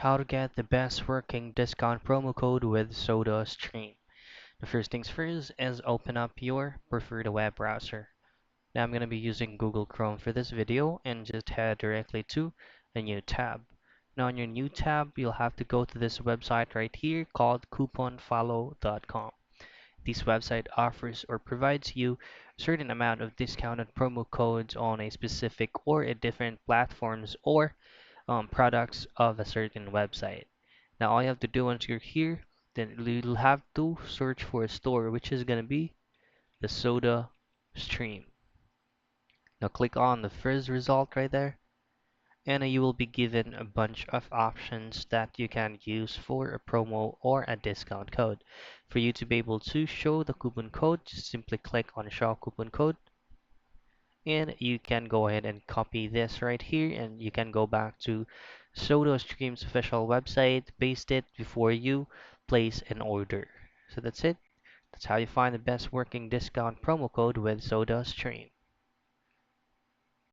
How to get the best working discount promo code with Sodastream. The first things first is open up your preferred web browser. Now I'm going to be using Google Chrome for this video and just head directly to a new tab. Now on your new tab, you'll have to go to this website right here called couponfollow.com. This website offers or provides you a certain amount of discounted promo codes on a specific or a different platforms or products of a certain website. Now all you have to do once you're here, then you'll have to search for a store, which is gonna be the Soda Stream. Now click on the first result right there, and you will be given a bunch of options that you can use for a promo or a discount code. For you to be able to show the coupon code, just simply click on show coupon code, and you can go ahead and copy this right here, and you can go back to SodaStream's official website, paste it before you place an order. So that's it. That's how you find the best working discount promo code with SodaStream.